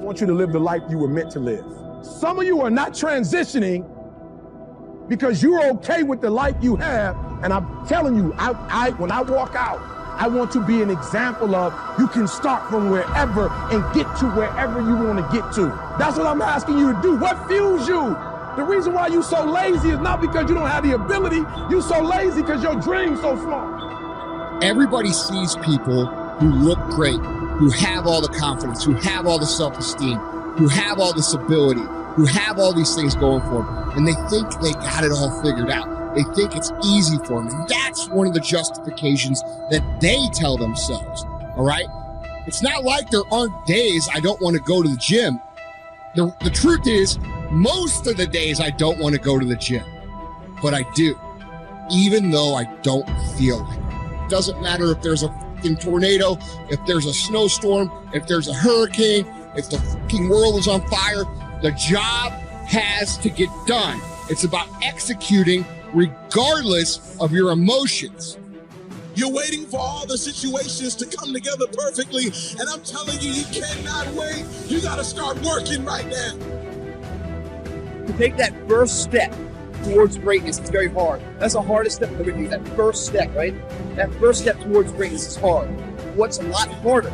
want you to live the life you were meant to live. Some of you are not transitioning because you're okay with the life you have. And I'm telling you, when I walk out, I want to be an example of you can start from wherever and get to wherever you want to get to. That's what I'm asking you to do. What fuels you? The reason why you're so lazy is not because you don't have the ability. You're so lazy because your dream's so small. Everybody sees people who look great, who have all the confidence, who have all the self-esteem, who have all this ability, who have all these things going for them, and they think they got it all figured out. They think it's easy for them, and that's one of the justifications that they tell themselves, all right? It's not like there aren't days I don't want to go to the gym. The truth is, most of the days I don't want to go to the gym, but I do, even though I don't feel like it. It doesn't matter if there's a fucking tornado, if there's a snowstorm, if there's a hurricane, if the fucking world is on fire, the job has to get done. It's about executing regardless of your emotions. You're waiting for all the situations to come together perfectly, and I'm telling you, you cannot wait. You got to start working right now. To take that first step towards greatness is very hard. That's the hardest step we're going to do, that first step, right? That first step towards greatness is hard. What's a lot harder,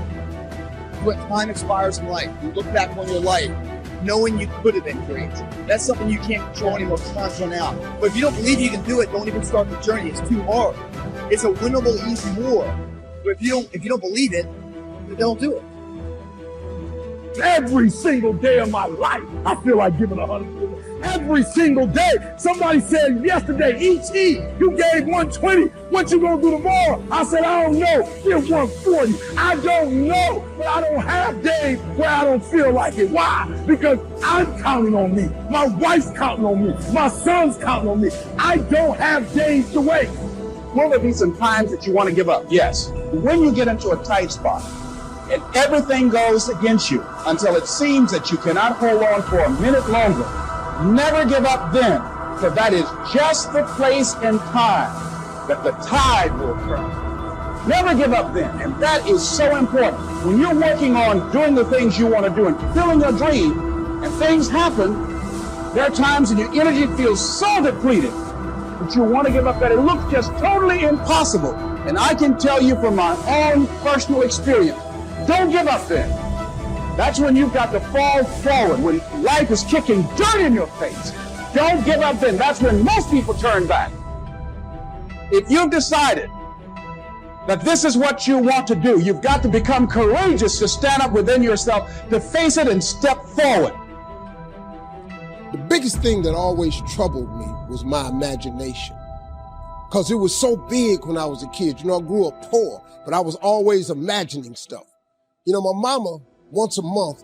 when time expires in life, you look back on your life, knowing you could have been great. That's something you can't control anymore, times run out. But if you don't believe you can do it, don't even start the journey. It's too hard. It's a winnable, easy war. But if you don't believe it, then don't do it. Every single day of my life, I feel like giving 100%. Every single day. Somebody said yesterday, each you gave 120. What you gonna do tomorrow? I said, I don't know. Give 140. I don't know, but I don't have days where I don't feel like it. Why? Because I'm counting on me. My wife's counting on me. My son's counting on me. I don't have days to wait. Will there be some times that you want to give up? Yes. When you get into a tight spot and everything goes against you until it seems that you cannot hold on for a minute longer, never give up then, for that is just the place and time that the tide will turn. Never give up then, and that is so important. When you're working on doing the things you want to do and fulfilling your dream, and things happen, there are times when your energy feels so depleted that you want to give up, that it looks just totally impossible. And I can tell you from my own personal experience, don't give up then. That's when you've got to fall forward, when life is kicking dirt in your face. Don't give up then. That's when most people turn back. If you've decided that this is what you want to do, you've got to become courageous to stand up within yourself, to face it and step forward. The biggest thing that always troubled me was my imagination, because it was so big when I was a kid. You know, I grew up poor, but I was always imagining stuff. You know, my mama, once a month,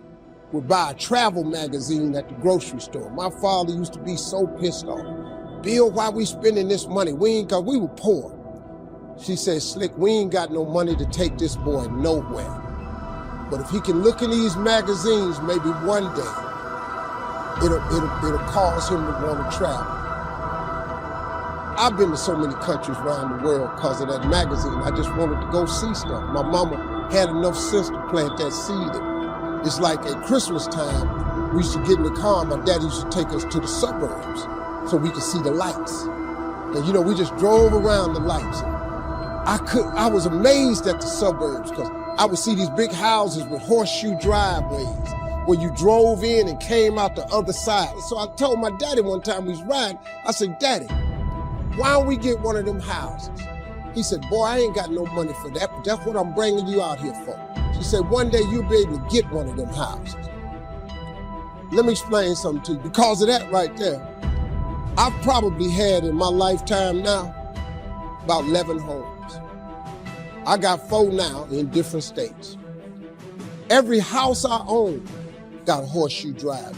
would buy a travel magazine at the grocery store. My father used to be so pissed off. Bill, why we spending this money? We were poor. She said, Slick, we ain't got no money to take this boy nowhere. But if he can look in these magazines, maybe one day, it'll cause him to want to travel. I've been to so many countries around the world because of that magazine. I just wanted to go see stuff. My mama had enough sense to plant that seed. It's like at Christmas time, we used to get in the car, and my daddy used to take us to the suburbs so we could see the lights. And you know, we just drove around the lights. I was amazed at the suburbs because I would see these big houses with horseshoe driveways where you drove in and came out the other side. So I told my daddy one time we was riding, I said, Daddy, why don't we get one of them houses? He said, boy, I ain't got no money for that, but that's what I'm bringing you out here for. She said, one day you'll be able to get one of them houses. Let me explain something to you. Because of that right there, I've probably had in my lifetime now about 11 homes. I got 4 now in different states. Every house I own got a horseshoe driveway.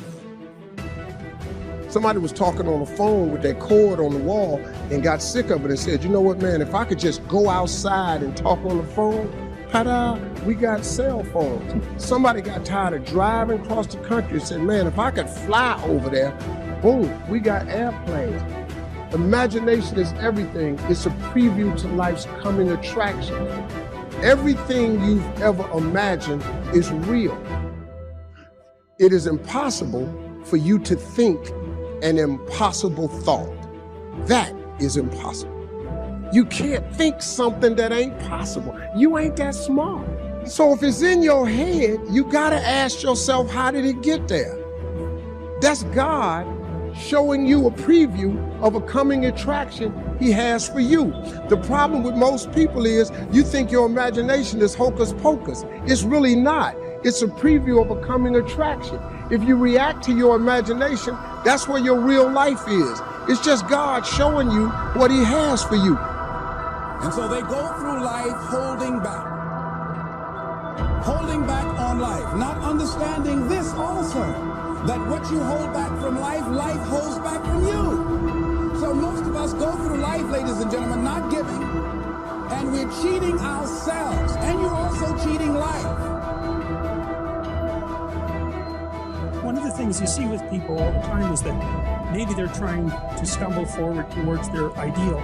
Somebody was talking on the phone with that cord on the wall and got sick of it and said, you know what, man, if I could just go outside and talk on the phone, ta-da, we got cell phones. Somebody got tired of driving across the country and said, man, if I could fly over there, boom, we got airplanes. Imagination is everything. It's a preview to life's coming attractions. Everything you've ever imagined is real. It is impossible for you to think an impossible thought. That is impossible. You can't think something that ain't possible. You ain't that smart. So if it's in your head, you gotta ask yourself, how did it get there? That's God showing you a preview of a coming attraction he has for you. The problem with most people is you think your imagination is hocus pocus. It's really not. It's a preview of a coming attraction. If you react to your imagination, that's where your real life is. It's just God showing you what he has for you. And so they go through life holding back on life, not understanding this also, that what you hold back from life, life holds back from you. So most of us go through life, ladies and gentlemen, not giving, and we're cheating ourselves, and you're also cheating life. One of the things you see with people all the time is that maybe they're trying to stumble forward towards their ideal,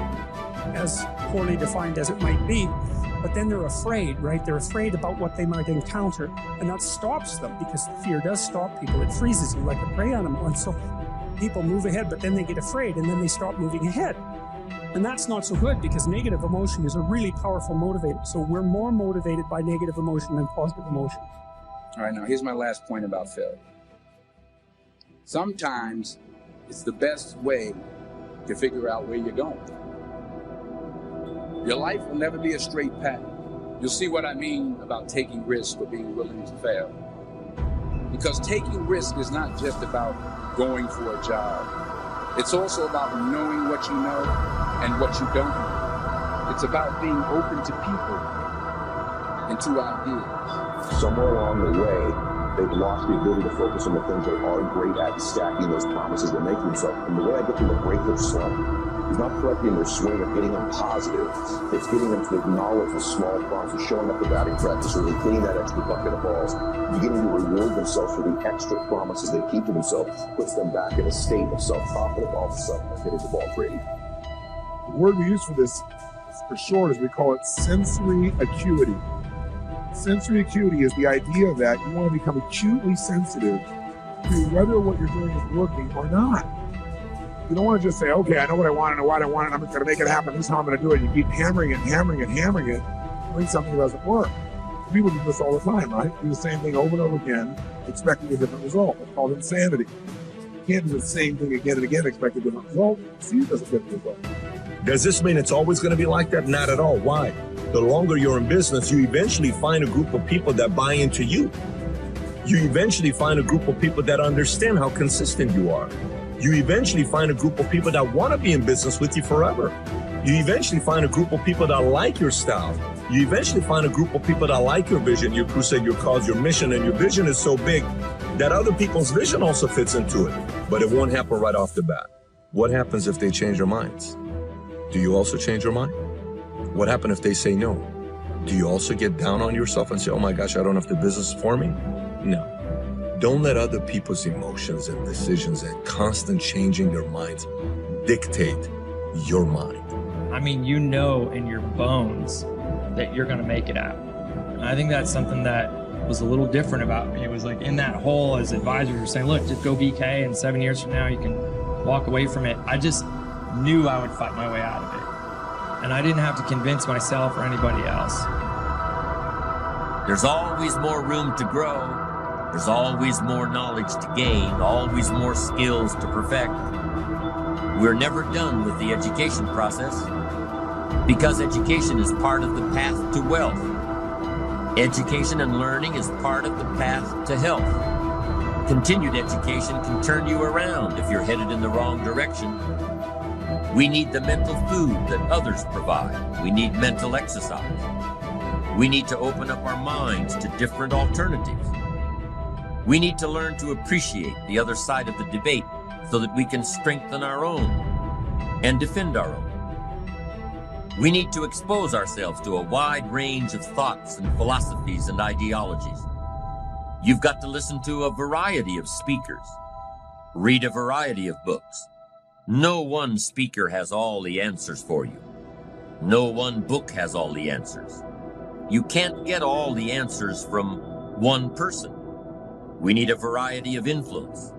as poorly defined as it might be, but then they're afraid, right? They're afraid about what they might encounter, and that stops them, because fear does stop people. It freezes you like a prey animal, and so people move ahead, but then they get afraid, and then they stop moving ahead. And that's not so good, because negative emotion is a really powerful motivator. So we're more motivated by negative emotion than positive emotion. All right, now here's my last point about failure. Sometimes it's the best way to figure out where you're going. Your life will never be a straight path. You'll see what I mean about taking risks or being willing to fail. Because taking risk is not just about going for a job. It's also about knowing what you know and what you don't know. It's about being open to people and to ideas. Somewhere along the way, they've lost the ability to focus on the things they are great at, stacking those promises they're making themselves. And the way I get them to break their slump is not correcting their swing or getting them positive. It's getting them to acknowledge the small promises, showing up the batting practice, or getting that extra bucket of balls, beginning to reward themselves for the extra promises they keep to themselves, puts them back in a state of self-confidence. All of a sudden, they're hitting the ball great. The word we use for this, for short, is we call it sensory acuity. Sensory acuity is the idea that you want to become acutely sensitive to whether what you're doing is working or not. You don't want to just say, okay, I know what I want, I know why I want it, I'm going to make it happen, this is how I'm going to do it. You keep hammering it, doing something that doesn't work. People do this all the time, right? Do the same thing over and over again, expecting a different result. It's called insanity. You can't do the same thing again and again, expect a different result. See, it doesn't get the result. Does this mean it's always going to be like that? Not at all. Why? The longer you're in business, you eventually find a group of people that buy into you. You eventually find a group of people that understand how consistent you are. You eventually find a group of people that want to be in business with you forever. You eventually find a group of people that like your style. You eventually find a group of people that like your vision, your crusade, your cause, your mission, and your vision is so big that other people's vision also fits into it. But it won't happen right off the bat. What happens if they change their minds? Do you also change your mind? What happens if they say no? Do you also get down on yourself and say, oh my gosh, I don't have the business for me? No. Don't let other people's emotions and decisions and constant changing their minds dictate your mind. I mean, you know in your bones that you're going to make it out. And I think that's something that was a little different about me. It was like in that hole as advisors were saying, look, just go BK and 7 years from now you can walk away from it. I just knew I would fight my way out of it. And I didn't have to convince myself or anybody else. There's always more room to grow. There's always more knowledge to gain, always more skills to perfect. We're never done with the education process because education is part of the path to wealth. Education and learning is part of the path to health. Continued education can turn you around if you're headed in the wrong direction. We need the mental food that others provide. We need mental exercise. We need to open up our minds to different alternatives. We need to learn to appreciate the other side of the debate so that we can strengthen our own and defend our own. We need to expose ourselves to a wide range of thoughts and philosophies and ideologies. You've got to listen to a variety of speakers, read a variety of books. No one speaker has all the answers for you. No one book has all the answers. You can't get all the answers from one person. We need a variety of influence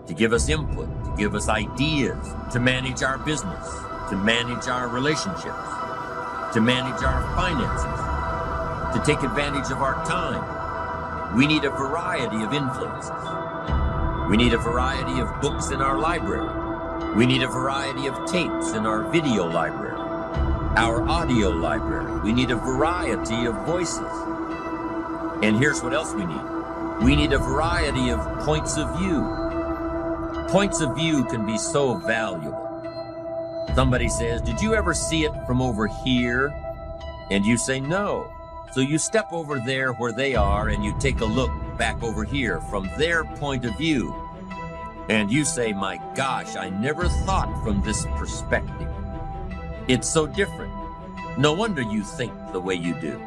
to give us input, to give us ideas, to manage our business, to manage our relationships, to manage our finances, to take advantage of our time. We need a variety of influences. We need a variety of books in our library. We need a variety of tapes in our video library, our audio library. We need a variety of voices. And here's what else we need. We need a variety of points of view. Points of view can be so valuable. Somebody says, "Did you ever see it from over here?" And you say, "No." So you step over there where they are and you take a look back over here from their point of view. And you say, "My gosh, I never thought from this perspective. It's so different. No wonder you think the way you do."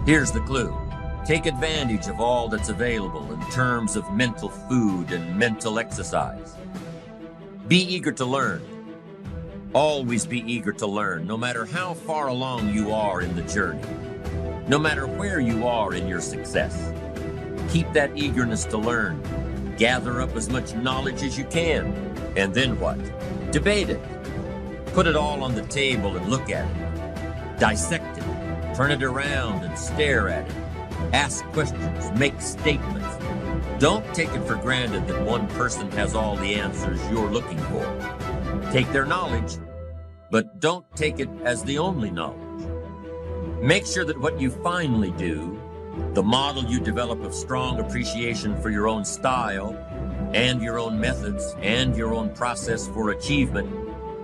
Here's the clue. Take advantage of all that's available in terms of mental food and mental exercise. Be eager to learn. Always be eager to learn, no matter how far along you are in the journey, no matter where you are in your success. Keep that eagerness to learn. Gather up as much knowledge as you can. And then what? Debate it. Put it all on the table and look at it. Dissect it. Turn it around and stare at it. Ask questions. Make statements. Don't take it for granted that one person has all the answers you're looking for. Take their knowledge, but don't take it as the only knowledge. Make sure that what you finally do, the model you develop of strong appreciation for your own style and your own methods and your own process for achievement,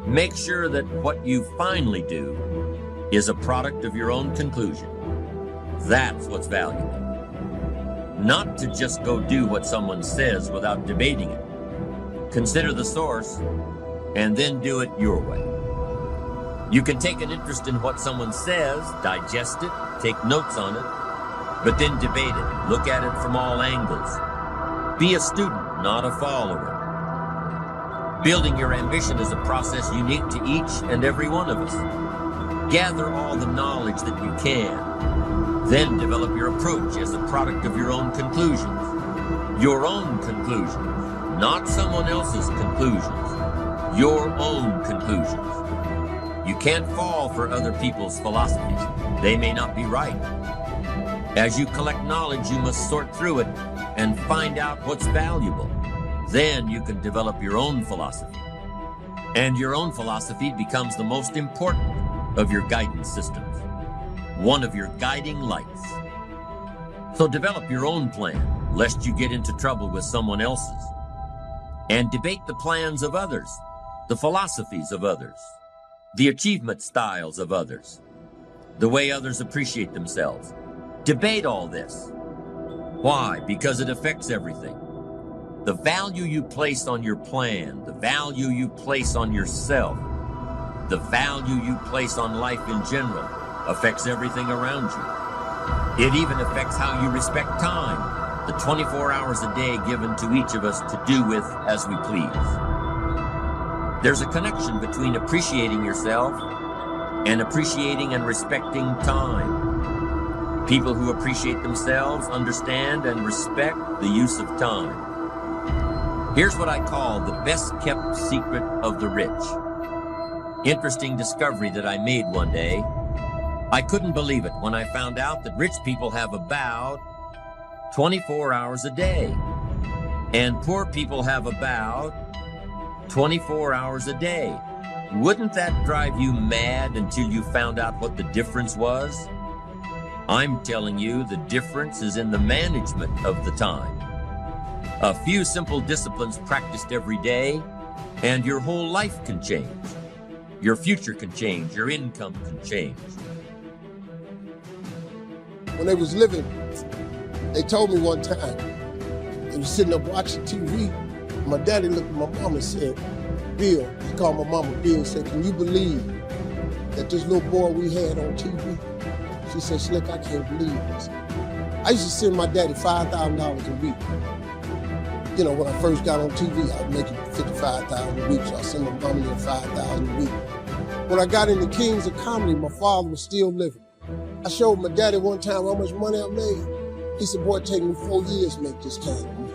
make sure that what you finally do is a product of your own conclusion. That's what's valuable. Not to just go do what someone says without debating it. Consider the source and then do it your way. You can take an interest in what someone says, digest it, take notes on it, but then debate it. Look at it from all angles. Be a student, not a follower. Building your ambition is a process unique to each and every one of us. Gather all the knowledge that you can. Then develop your approach as a product of your own conclusions. Your own conclusions, not someone else's conclusions. Your own conclusions. You can't fall for other people's philosophies. They may not be right. As you collect knowledge, you must sort through it and find out what's valuable. Then you can develop your own philosophy. And your own philosophy becomes the most important of your guidance systems, one of your guiding lights. So develop your own plan, lest you get into trouble with someone else's. And debate the plans of others, the philosophies of others, the achievement styles of others, the way others appreciate themselves. Debate all this. Why? Because it affects everything. The value you place on your plan, the value you place on yourself, the value you place on life in general affects everything around you. It even affects how you respect time, the 24 hours a day given to each of us to do with as we please. There's a connection between appreciating yourself and appreciating and respecting time. People who appreciate themselves understand and respect the use of time. Here's what I call the best-kept secret of the rich. Interesting discovery that I made one day. I couldn't believe it when I found out that rich people have about 24 hours a day, and poor people have about 24 hours a day. Wouldn't that drive you mad until you found out what the difference was? I'm telling you, the difference is in the management of the time. A few simple disciplines practiced every day, and your whole life can change. Your future can change. Your income can change. When they was living, they told me one time, they was sitting up watching TV. My daddy looked at my mama and said, "Bill," he called my mama Bill, and said, "Can you believe that this little boy we had on TV?" She said, "Slick, I can't believe this." I used to send my daddy $5,000 a week. You know, when I first got on TV, I was making $55,000 a week, so I sent my mama there $5,000 a week. When I got into Kings of Comedy, my father was still living. I showed my daddy one time how much money I made. He said, boy, it take me 4 years to make this kind of money.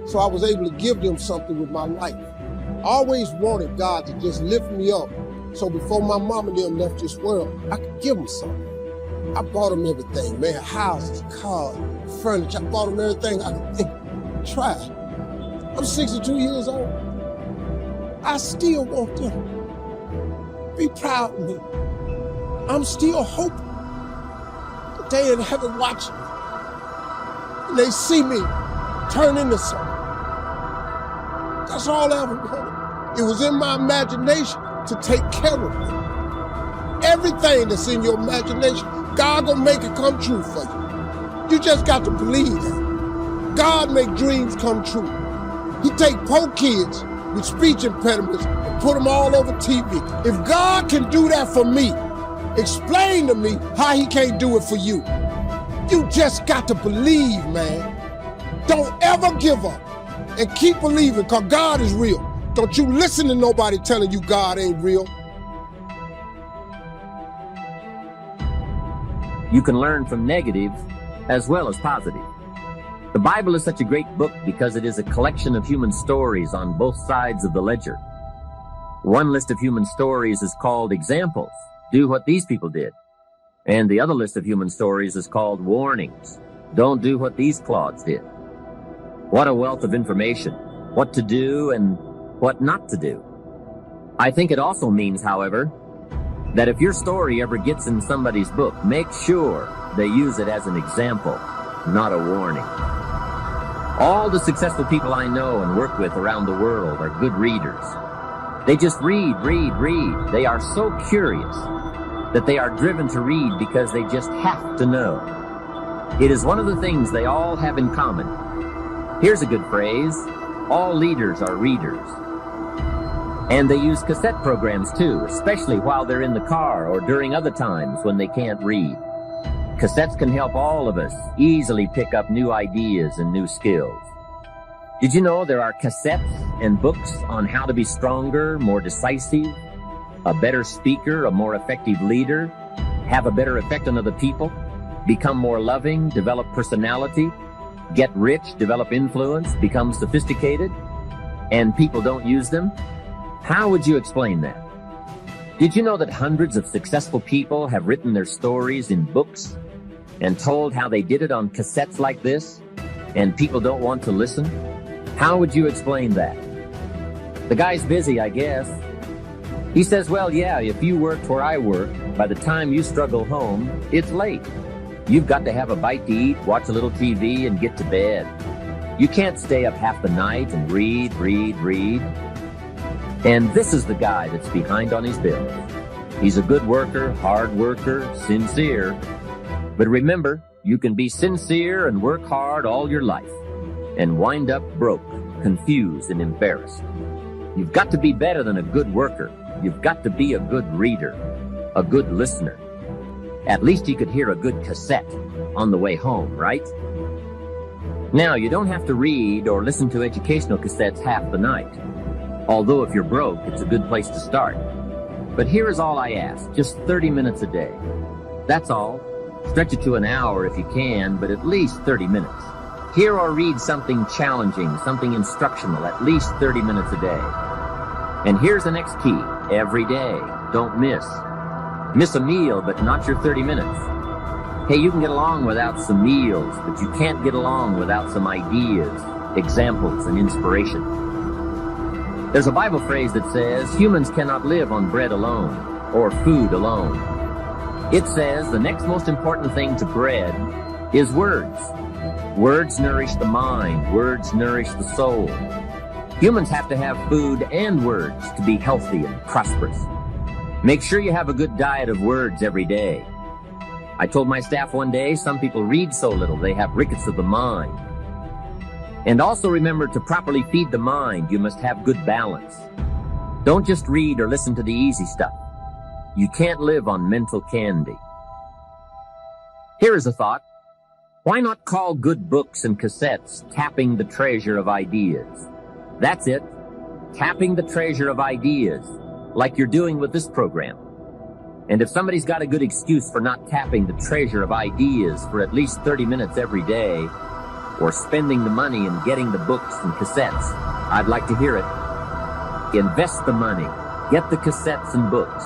So I was able to give them something with my life. I always wanted God to just lift me up so before my mom and them left this world, I could give them something. I bought them everything, man, houses, cars, furniture. I bought them everything I could think. Try. I'm 62 years old. I still want them to be proud of me. I'm still hoping that they in heaven watching me. And they see me turn into something. That's all I ever wanted. It was in my imagination to take care of me. Everything that's in your imagination, God gonna make it come true for you. You just got to believe that. God make dreams come true. He take poor kids with speech impediments and put them all over TV. If God can do that for me, explain to me how he can't do it for you. You just got to believe, man. Don't ever give up and keep believing, because God is real. Don't you listen to nobody telling you God ain't real. You can learn from negative as well as positive. The Bible is such a great book because it is a collection of human stories on both sides of the ledger. One list of human stories is called examples. Do what these people did. And the other list of human stories is called warnings. Don't do what these clods did. What a wealth of information. What to do and what not to do. I think it also means, however, that if your story ever gets in somebody's book, make sure they use it as an example, not a warning. All the successful people I know and work with around the world are good readers. They just read. They are so curious that they are driven to read because they just have to know. It is one of the things they all have in common. Here's a good phrase: all leaders are readers. And they use cassette programs too, especially while they're in the car or during other times when they can't read. Cassettes can help all of us easily pick up new ideas and new skills. Did you know there are cassettes and books on how to be stronger, more decisive, a better speaker, a more effective leader, have a better effect on other people, become more loving, develop personality, get rich, develop influence, become sophisticated, and people don't use them? How would you explain that? Did you know that hundreds of successful people have written their stories in books and told how they did it on cassettes like this, and people don't want to listen? How would you explain that? The guy's busy, I guess. He says, well, yeah, if you worked where I work, by the time you struggle home, it's late. You've got to have a bite to eat, watch a little TV, and get to bed. You can't stay up half the night and read. And this is the guy that's behind on his bills. He's a good worker, hard worker, sincere. But remember, you can be sincere and work hard all your life and wind up broke, confused, and embarrassed. You've got to be better than a good worker. You've got to be a good reader, a good listener. At least you could hear a good cassette on the way home, right? Now, you don't have to read or listen to educational cassettes half the night. Although if you're broke, it's a good place to start. But here is all I ask, just 30 minutes a day. That's all. Stretch it to an hour if you can, but at least 30 minutes. Hear or read something challenging, something instructional, at least 30 minutes a day. And here's the next key. Every day. Don't miss. Miss a meal, but not your 30 minutes. Hey, you can get along without some meals, but you can't get along without some ideas, examples, and inspiration. There's a Bible phrase that says, humans cannot live on bread alone, or food alone. It says the next most important thing to bread is words. Words nourish the mind. Words nourish the soul. Humans have to have food and words to be healthy and prosperous. Make sure you have a good diet of words every day. I told my staff one day, some people read so little they have rickets of the mind. And also remember, to properly feed the mind, you must have good balance. Don't just read or listen to the easy stuff. You can't live on mental candy. Here is a thought. Why not call good books and cassettes tapping the treasure of ideas? That's it. Tapping the treasure of ideas, like you're doing with this program. And if somebody's got a good excuse for not tapping the treasure of ideas for at least 30 minutes every day, or spending the money and getting the books and cassettes, I'd like to hear it. Invest the money. Get the cassettes and books.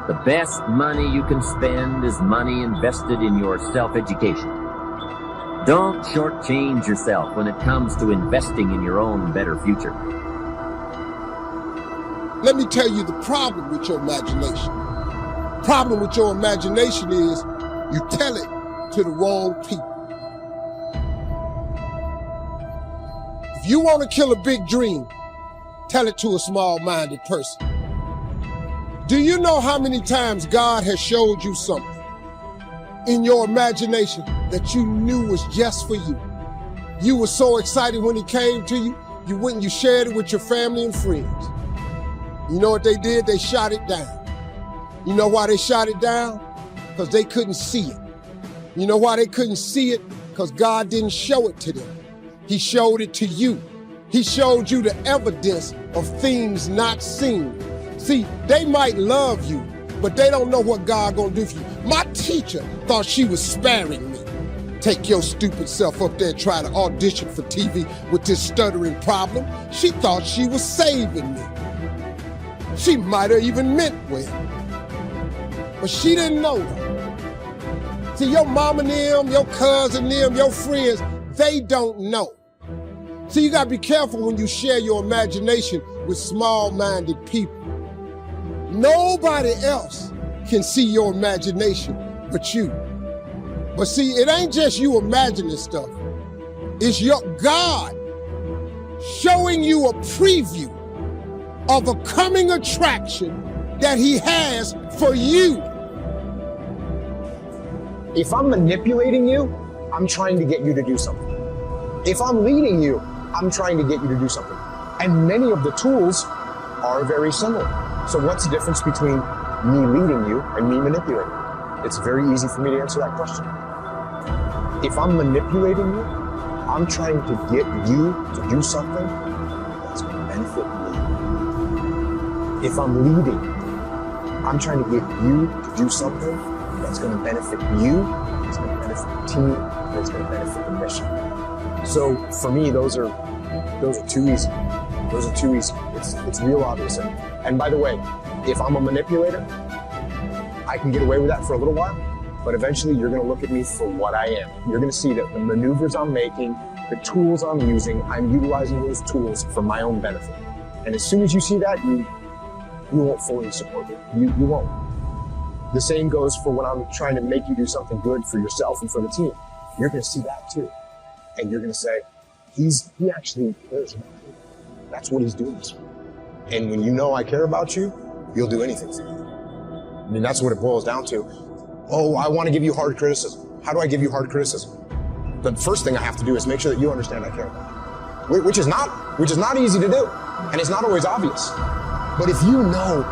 The best money you can spend is money invested in your self-education. Don't shortchange yourself when it comes to investing in your own better future. Let me tell you the problem with your imagination. Problem with your imagination is you tell it to the wrong people. If you want to kill a big dream, tell it to a small-minded person. Do you know how many times God has showed you something in your imagination that you knew was just for you? You were so excited when it came to you, you went and you shared it with your family and friends. You know what they did? They shot it down. You know why they shot it down? Because they couldn't see it. You know why they couldn't see it? Because God didn't show it to them. He showed it to you. He showed you the evidence of things not seen. See, they might love you, but they don't know what God gonna do for you. My teacher thought she was sparing me. Take your stupid self up there and try to audition for TV with this stuttering problem. She thought she was saving me. She might have even meant well. But she didn't know that. See, your mama and them, your cousin and them, your friends, they don't know. See, you gotta be careful when you share your imagination with small-minded people. Nobody else can see your imagination but you. But see, it ain't just you imagining stuff. It's your God showing you a preview of a coming attraction that he has for you. If I'm manipulating you, I'm trying to get you to do something. If I'm leading you, I'm trying to get you to do something. And many of the tools are very similar. So what's the difference between me leading you and me manipulating you? It's very easy for me to answer that question. If I'm manipulating you, I'm trying to get you to do something that's going to benefit me. If I'm leading, I'm trying to get you to do something that's going to benefit you, it's going to benefit the team, and it's going to benefit the mission. So for me, those are too easy. Those are too easy. It's real obvious. And by the way, if I'm a manipulator, I can get away with that for a little while, but eventually you're going to look at me for what I am. You're going to see that the maneuvers I'm making, the tools I'm using, I'm utilizing those tools for my own benefit. And as soon as you see that, you won't fully support me. You won't. The same goes for when I'm trying to make you do something good for yourself and for the team. You're going to see that too. And you're going to say, he actually cares about me. That's what he's doing this for. And when you know I care about you, you'll do anything for me. I mean, that's what it boils down to. Oh, I want to give you hard criticism. How do I give you hard criticism? The first thing I have to do is make sure that you understand I care about you. Which is not easy to do. And it's not always obvious. But if you know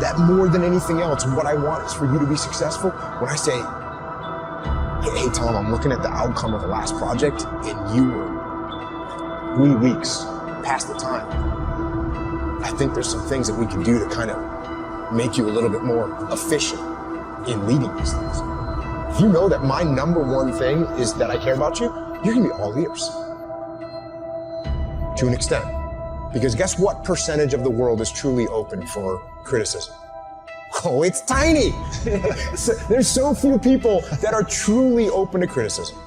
that more than anything else, what I want is for you to be successful, when I say, hey Tom, I'm looking at the outcome of the last project and you were 3 weeks past the time. I think there's some things that we can do to kind of make you a little bit more efficient in leading these things. If you know that my number one thing is that I care about you, you're gonna be all ears. To an extent. Because guess what percentage of the world is truly open for criticism? Oh, it's tiny. There's so few people that are truly open to criticism.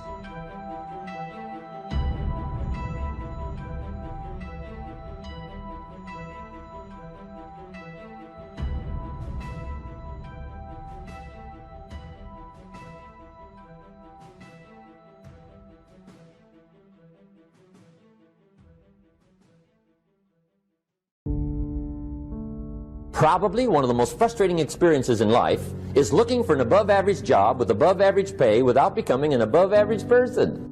Probably one of the most frustrating experiences in life is looking for an above-average job with above-average pay without becoming an above-average person.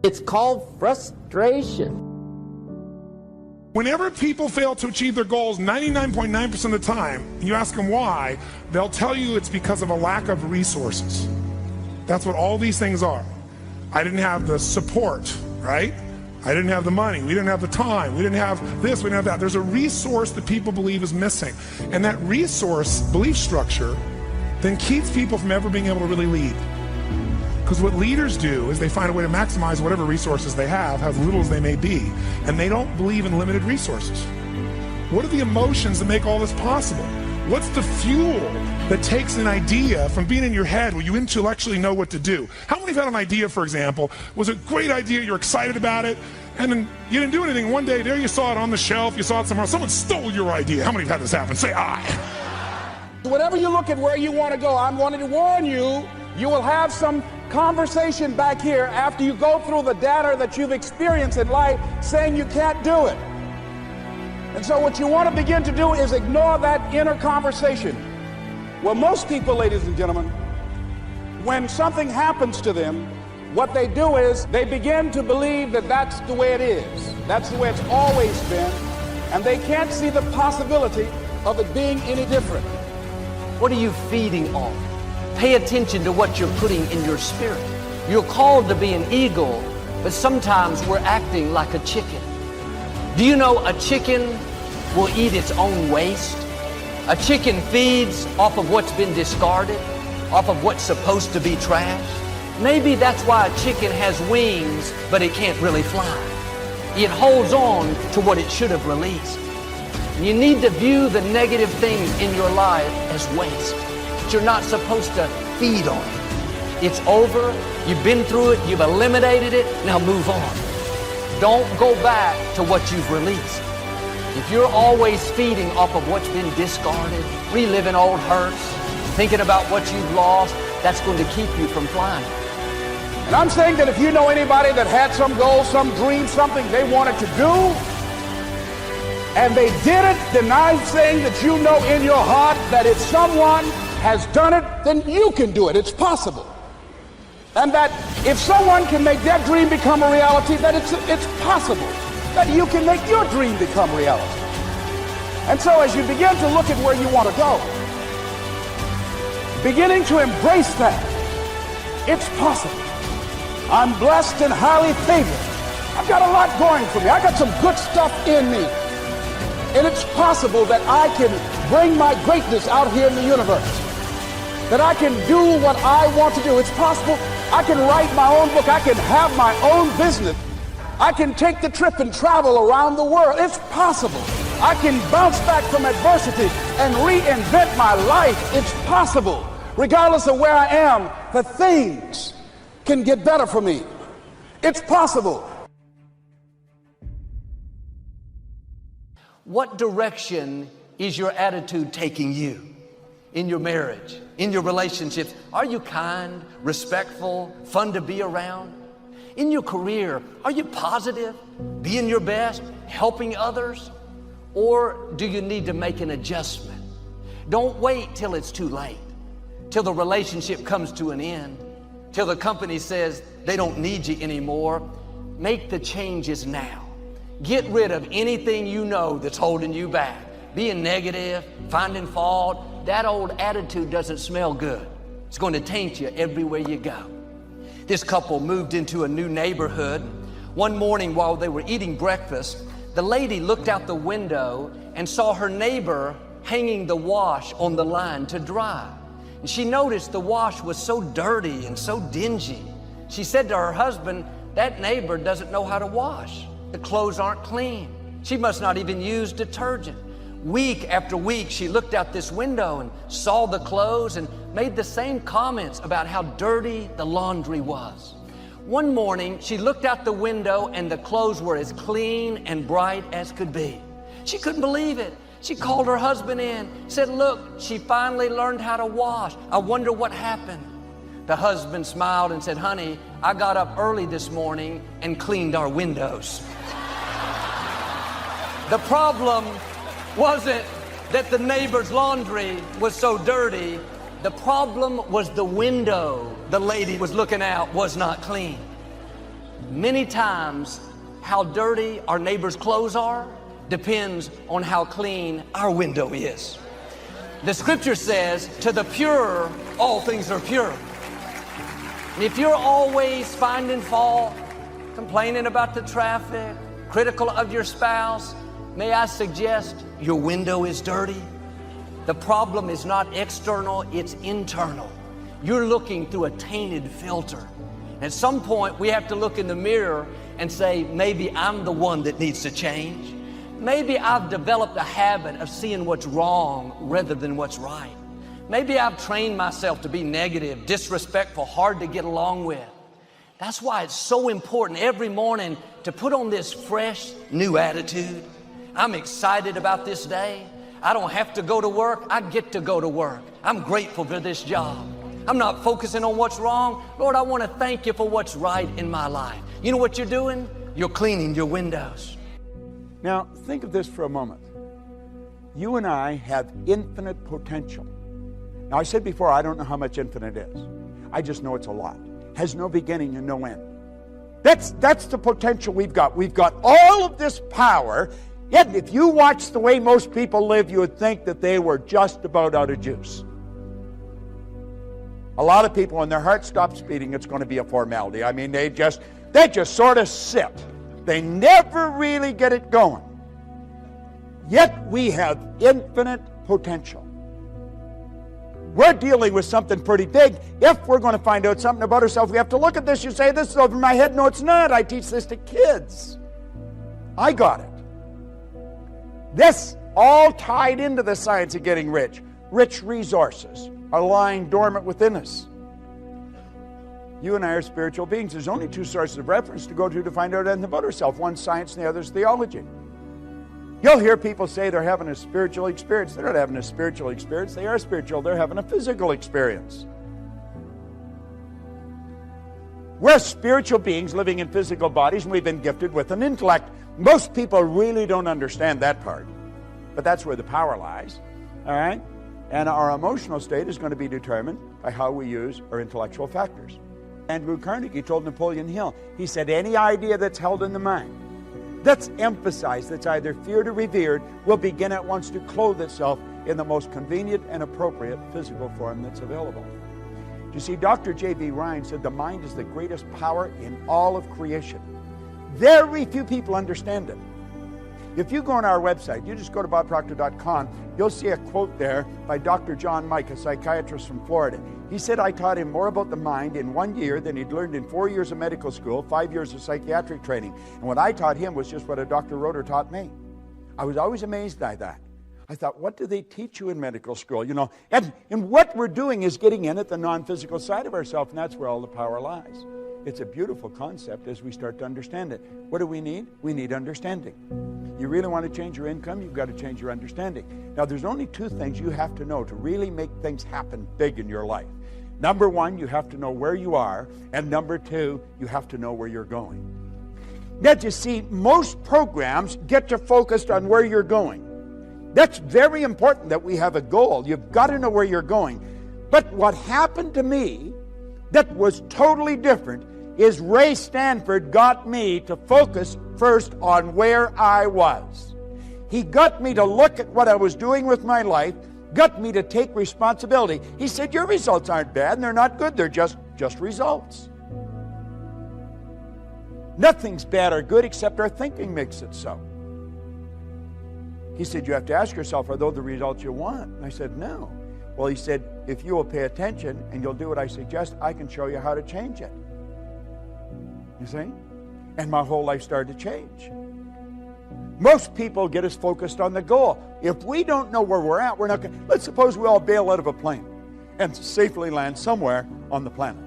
It's called frustration. Whenever people fail to achieve their goals 99.9% of the time, you ask them why, they'll tell you it's because of a lack of resources. That's what all these things are. I didn't have the support, right? I didn't have the money. We didn't have the time. We didn't have this. We didn't have that. There's a resource that people believe is missing. And that resource belief structure then keeps people from ever being able to really lead. Because what leaders do is they find a way to maximize whatever resources they have, as little as they may be. And they don't believe in limited resources. What are the emotions that make all this possible? What's the fuel that takes an idea from being in your head where you intellectually know what to do? How many have had an idea, for example, was a great idea, you're excited about it, and then you didn't do anything. One day, there you saw it on the shelf, you saw it somewhere else, someone stole your idea. How many have had this happen? Say aye. Whenever you look at where you want to go, I'm wanting to warn you, you will have some conversation back here after you go through the data that you've experienced in life saying you can't do it. And so what you want to begin to do is ignore that inner conversation. Well, most people, ladies and gentlemen, when something happens to them, what they do is they begin to believe that that's the way it is. That's the way it's always been. And they can't see the possibility of it being any different. What are you feeding on? Pay attention to what you're putting in your spirit. You're called to be an eagle, but sometimes we're acting like a chicken. Do you know a chicken will eat its own waste? A chicken feeds off of what's been discarded, off of what's supposed to be trash. Maybe that's why a chicken has wings, but it can't really fly. It holds on to what it should have released. You need to view the negative things in your life as waste. But you're not supposed to feed on it. It's over. You've been through it. You've eliminated it. Now move on. Don't go back to what you've released. If you're always feeding off of what's been discarded, reliving old hurts, thinking about what you've lost, that's going to keep you from flying. And I'm saying that if you know anybody that had some goal, some dream, something they wanted to do, and they did it, then I'm saying that you know in your heart that if someone has done it, then you can do it. It's possible. And that if someone can make their dream become a reality, that it's possible that you can make your dream become reality. And so as you begin to look at where you want to go, beginning to embrace that, it's possible. I'm blessed and highly favored. I've got a lot going for me. I got some good stuff in me. And it's possible that I can bring my greatness out here in the universe. That I can do what I want to do. It's possible I can write my own book. I can have my own business. I can take the trip and travel around the world. It's possible. I can bounce back from adversity and reinvent my life. It's possible. Regardless of where I am, the things can get better for me. It's possible. What direction is your attitude taking you? In your marriage, in your relationships, are you kind, respectful, fun to be around? In your career, are you positive, being your best, helping others? Or do you need to make an adjustment? Don't wait till it's too late, till the relationship comes to an end, till the company says they don't need you anymore. Make the changes now. Get rid of anything you know that's holding you back. Being negative, finding fault, that old attitude doesn't smell good. It's going to taint you everywhere you go. This couple moved into a new neighborhood. One morning while they were eating breakfast, the lady looked out the window and saw her neighbor hanging the wash on the line to dry. And she noticed the wash was so dirty and so dingy. She said to her husband, "That neighbor doesn't know how to wash. The clothes aren't clean. She must not even use detergent." Week after week, she looked out this window and saw the clothes and made the same comments about how dirty the laundry was. One morning, she looked out the window and the clothes were as clean and bright as could be. She couldn't believe it. She called her husband in, said, "Look, she finally learned how to wash. I wonder what happened." The husband smiled and said, "Honey, I got up early this morning and cleaned our windows." The problem wasn't that the neighbor's laundry was so dirty. The problem was the window the lady was looking out was not clean. Many times, how dirty our neighbor's clothes are depends on how clean our window is. The scripture says, "To the pure, all things are pure." And if you're always finding fault, complaining about the traffic, critical of your spouse, may I suggest your window is dirty? The problem is not external, it's internal. You're looking through a tainted filter. At some point, we have to look in the mirror and say, maybe I'm the one that needs to change. Maybe I've developed a habit of seeing what's wrong rather than what's right. Maybe I've trained myself to be negative, disrespectful, hard to get along with. That's why it's so important every morning to put on this fresh, new attitude. I'm excited about this day. I don't have to go to work. I get to go to work. I'm grateful for this job. I'm not focusing on what's wrong. Lord, I want to thank you for what's right in my life. You know what you're doing? You're cleaning your windows. Now, think of this for a moment. You and I have infinite potential. Now, I said before, I don't know how much infinite is. I just know it's a lot. Has no beginning and no end. That's the potential we've got. We've got all of this power, yet if you watch the way most people live, you would think that they were just about out of juice. A lot of people, when their heart stops beating, it's going to be a formality. I mean, they just sort of sit. They never really get it going. Yet we have infinite potential. We're dealing with something pretty big. If we're going to find out something about ourselves, we have to look at this. You say, this is over my head. No, it's not. I teach this to kids. I got it. This all tied into the science of getting rich. Rich resources are lying dormant within us. You and I are spiritual beings. There's only two sources of reference to go to find out anything about ourselves. One's science and the other's theology. You'll hear people say they're having a spiritual experience. They're not having a spiritual experience. They are spiritual. They're having a physical experience. We're spiritual beings living in physical bodies, and we've been gifted with an intellect. Most people really don't understand that part. But that's where the power lies. All right? And our emotional state is going to be determined by how we use our intellectual factors. Andrew Carnegie told Napoleon Hill, he said, any idea that's held in the mind, that's emphasized, that's either feared or revered, will begin at once to clothe itself in the most convenient and appropriate physical form that's available. You see, Dr. J.B. Ryan said the mind is the greatest power in all of creation. Very few people understand it. If you go on our website, you just go to bobproctor.com, you'll see a quote there by Dr. John Mike, a psychiatrist from Florida. He said, I taught him more about the mind in 1 year than he'd learned in 4 years of medical school, 5 years of psychiatric training. And what I taught him was just what a Dr. Roeder taught me. I was always amazed by that. I thought, what do they teach you in medical school? You know, and what we're doing is getting in at the non-physical side of ourselves, and that's where all the power lies. It's a beautiful concept as we start to understand it. What do we need? We need understanding. You really want to change your income, you've got to change your understanding. Now, there's only two things you have to know to really make things happen big in your life. Number one, you have to know where you are, and number two, you have to know where you're going. Now, you see, most programs get you focused on where you're going. That's very important that we have a goal. You've got to know where you're going. But what happened to me that was totally different is Ray Stanford got me to focus first on where I was. He got me to look at what I was doing with my life, got me to take responsibility. He said, your results aren't bad and they're not good, they're just results. Nothing's bad or good except our thinking makes it so. He said, you have to ask yourself, are those the results you want? And I said, no. Well, he said, if you will pay attention and you'll do what I suggest, I can show you how to change it. You see? And my whole life started to change. Most people get us focused on the goal. If we don't know where we're at, we're not going to... Let's suppose we all bail out of a plane and safely land somewhere on the planet.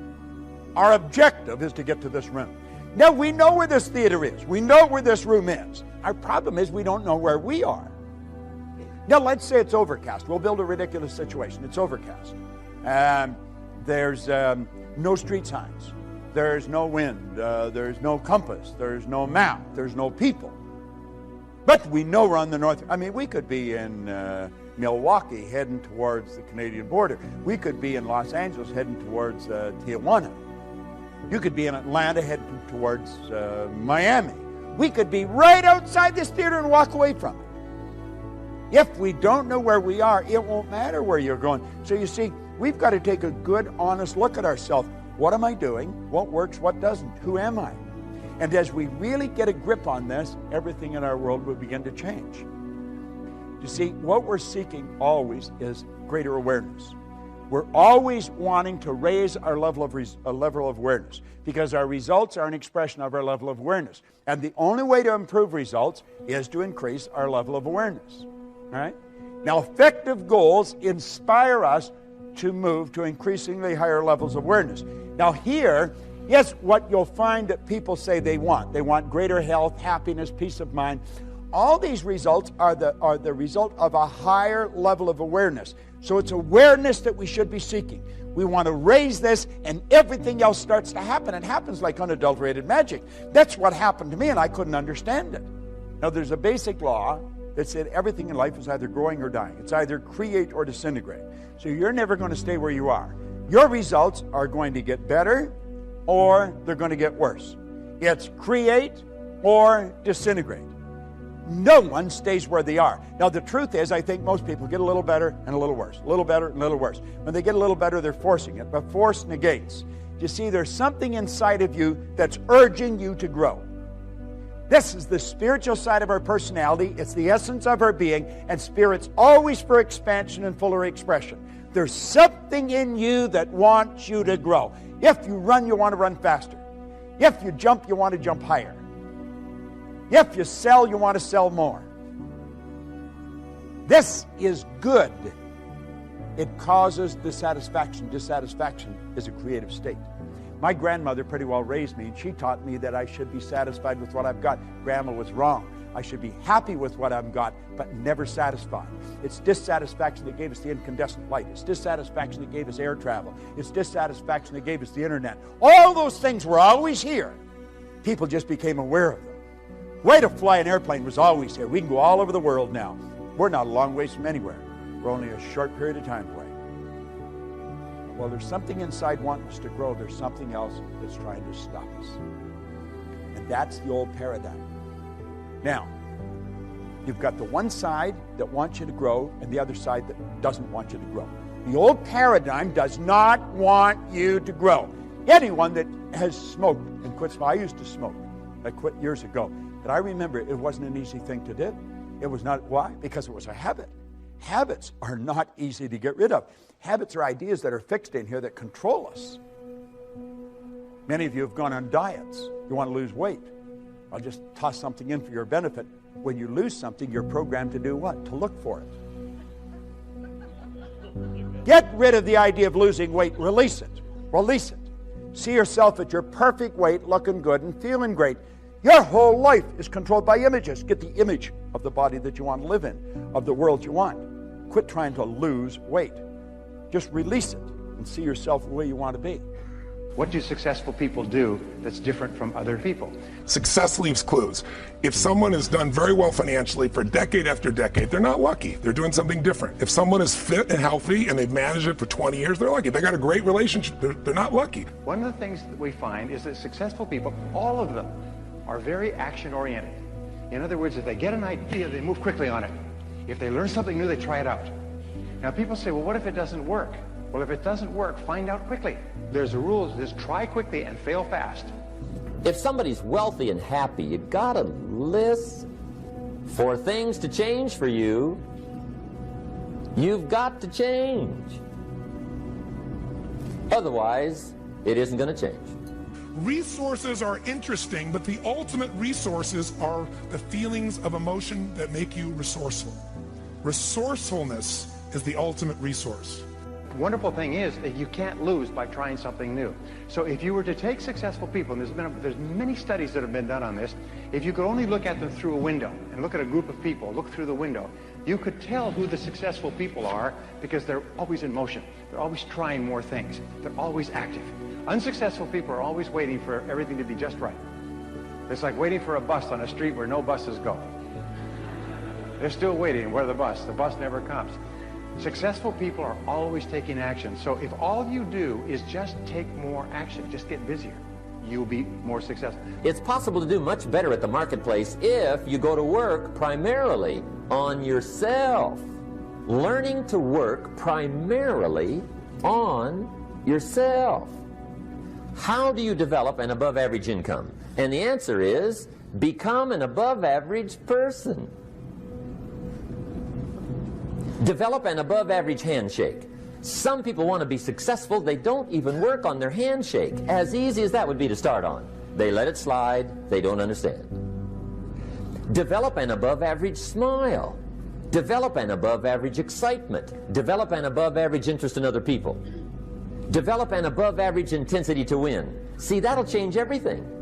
Our objective is to get to this room. Now, we know where this theater is. We know where this room is. Our problem is we don't know where we are. Now, let's say it's overcast. We'll build a ridiculous situation. It's overcast. There's no street signs. There's no wind. There's no compass. There's no map. There's no people. But we know we're on the north. I mean, we could be in Milwaukee heading towards the Canadian border. We could be in Los Angeles heading towards Tijuana. You could be in Atlanta heading towards Miami. We could be right outside this theater and walk away from it. If we don't know where we are, it won't matter where you're going. So you see, we've got to take a good, honest look at ourselves. What am I doing? What works? What doesn't? Who am I? And as we really get a grip on this, everything in our world will begin to change. You see, what we're seeking always is greater awareness. We're always wanting to raise our level of awareness, because our results are an expression of our level of awareness. And the only way to improve results is to increase our level of awareness. All right? Now, effective goals inspire us to move to increasingly higher levels of awareness. Now here, yes, what you'll find that people say they want. They want greater health, happiness, peace of mind. All these results are the result of a higher level of awareness. So it's awareness that we should be seeking. We want to raise this, and everything else starts to happen. It happens like unadulterated magic. That's what happened to me, and I couldn't understand it. Now, there's a basic law that said everything in life is either growing or dying. It's either create or disintegrate. So you're never going to stay where you are. Your results are going to get better, or they're going to get worse. It's create or disintegrate. No one stays where they are. Now, the truth is, I think most people get a little better and a little worse, a little better and a little worse. When they get a little better, they're forcing it, but force negates. You see, there's something inside of you that's urging you to grow. This is the spiritual side of our personality. It's the essence of our being, and spirit's always for expansion and fuller expression. There's something in you that wants you to grow. If you run, you want to run faster. If you jump, you want to jump higher. If you sell, you want to sell more. This is good. It causes dissatisfaction. Dissatisfaction is a creative state. My grandmother pretty well raised me, and she taught me that I should be satisfied with what I've got. Grandma was wrong. I should be happy with what I've got, but never satisfied. It's dissatisfaction that gave us the incandescent light. It's dissatisfaction that gave us air travel. It's dissatisfaction that gave us the internet. All those things were always here. People just became aware of them. Way to fly an airplane was always here. We can go all over the world now. We're not a long ways from anywhere. We're only a short period of time away. Well, there's something inside wanting us to grow. There's something else that's trying to stop us. And that's the old paradigm. Now, you've got the one side that wants you to grow and the other side that doesn't want you to grow. The old paradigm does not want you to grow. Anyone that has smoked and quit smoking, I used to smoke. I quit years ago. But I remember it wasn't an easy thing to do. It was not. Why? Because it was a habit. Habits are not easy to get rid of. Habits are ideas that are fixed in here that control us. Many of you have gone on diets. You want to lose weight. I'll just toss something in for your benefit. When you lose something, you're programmed to do what? To look for it. Get rid of the idea of losing weight. Release it. Release it. See yourself at your perfect weight, looking good and feeling great. Your whole life is controlled by images. Get the image of the body that you want to live in, of the world you want. Quit trying to lose weight. Just release it and see yourself the way you want to be. What do successful people do that's different from other people? Success leaves clues. If someone has done very well financially for decade after decade, they're not lucky. They're doing something different. If someone is fit and healthy and they've managed it for 20 years, they're lucky. They got a great relationship. They're not lucky. One of the things that we find is that successful people, all of them, are very action-oriented. In other words, if they get an idea, they move quickly on it. If they learn something new, they try it out. Now, people say, well, what if it doesn't work? Well, if it doesn't work, find out quickly. There's a rule, just try quickly and fail fast. If somebody's wealthy and happy, you gotta listen. For things to change for you, you've got to change. Otherwise, it isn't gonna change. Resources are interesting, but the ultimate resources are the feelings of emotion that make you resourceful. Resourcefulness is the ultimate resource. The wonderful thing is that you can't lose by trying something new. So if you were to take successful people, and there's many studies that have been done on this, if you could only look at them through a window and look at a group of people, look through the window, you could tell who the successful people are because they're always in motion. They're always trying more things. They're always active. Unsuccessful people are always waiting for everything to be just right. It's like waiting for a bus on a street where no buses go. They're still waiting. Where's the bus? The bus never comes. Successful people are always taking action. So if all you do is just take more action, just get busier, you'll be more successful. It's possible to do much better at the marketplace if you go to work primarily on yourself. Learning to work primarily on yourself. How do you develop an above-average income? And the answer is, become an above-average person. Develop an above-average handshake. Some people want to be successful. They don't even work on their handshake. As easy as that would be to start on. They let it slide. They don't understand. Develop an above-average smile. Develop an above-average excitement. Develop an above-average interest in other people. Develop an above-average intensity to win. See, that'll change everything.